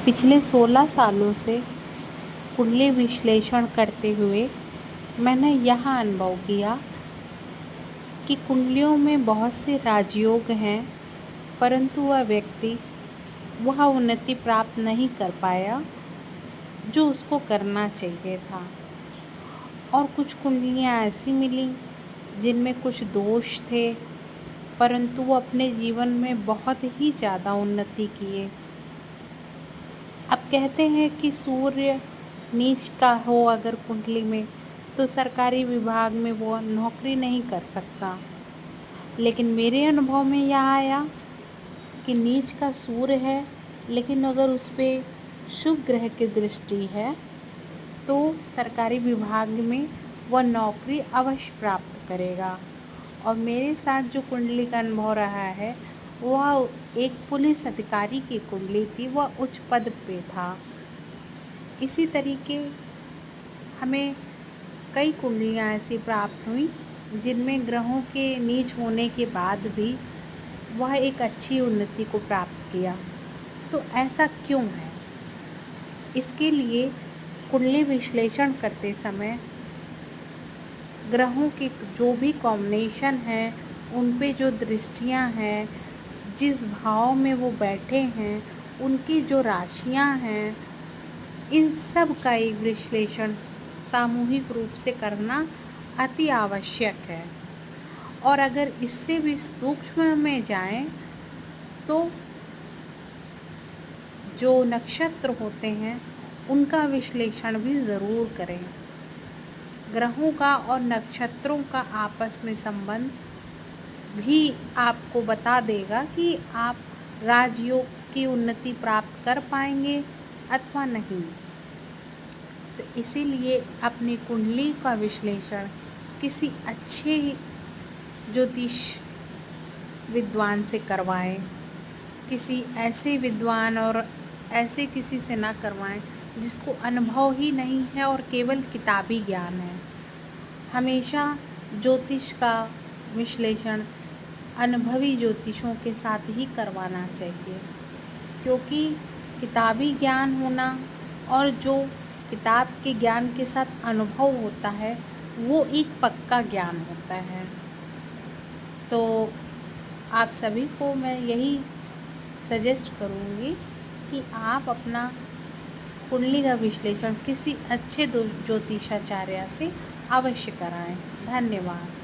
पिछले 16 सालों से कुंडली विश्लेषण करते हुए मैंने यह अनुभव किया कि कुंडलियों में बहुत से राजयोग हैं, परंतु वह व्यक्ति वह उन्नति प्राप्त नहीं कर पाया जो उसको करना चाहिए था। और कुछ कुंडलियाँ ऐसी मिली जिनमें कुछ दोष थे, परंतु वो अपने जीवन में बहुत ही ज़्यादा उन्नति किए। अब कहते हैं कि सूर्य नीच का हो अगर कुंडली में, तो सरकारी विभाग में वो नौकरी नहीं कर सकता। लेकिन मेरे अनुभव में यह आया कि नीच का सूर्य है, लेकिन अगर उस पर शुभ ग्रह की दृष्टि है तो सरकारी विभाग में वह नौकरी अवश्य प्राप्त करेगा। और मेरे साथ जो कुंडली का अनुभव रहा है वह एक पुलिस अधिकारी की कुंडली थी, वह उच्च पद पे था। इसी तरीके हमें कई कुंडलियाँ ऐसी प्राप्त हुई जिनमें ग्रहों के नीच होने के बाद भी वह एक अच्छी उन्नति को प्राप्त किया। तो ऐसा क्यों है? इसके लिए कुंडली विश्लेषण करते समय ग्रहों के जो भी कॉम्बिनेशन हैं, उन पे जो दृष्टियां हैं, जिस भाव में वो बैठे हैं, उनकी जो राशियां हैं, इन सब का एक विश्लेषण सामूहिक रूप से करना अति आवश्यक है। और अगर इससे भी सूक्ष्म में जाएं तो जो नक्षत्र होते हैं उनका विश्लेषण भी ज़रूर करें। ग्रहों का और नक्षत्रों का आपस में संबंध भी आपको बता देगा कि आप राजयोग की उन्नति प्राप्त कर पाएंगे अथवा नहीं। तो इसीलिए अपनी कुंडली का विश्लेषण किसी अच्छे ज्योतिष विद्वान से करवाएं। किसी ऐसे विद्वान और ऐसे किसी से ना करवाएं जिसको अनुभव ही नहीं है और केवल किताबी ज्ञान है। हमेशा ज्योतिष का विश्लेषण अनुभवी ज्योतिषों के साथ ही करवाना चाहिए, क्योंकि किताबी ज्ञान होना और जो किताब के ज्ञान के साथ अनुभव होता है वो एक पक्का ज्ञान होता है। तो आप सभी को मैं यही सजेस्ट करूँगी कि आप अपना कुंडली का विश्लेषण किसी अच्छे ज्योतिषाचार्य से अवश्य कराएं। धन्यवाद।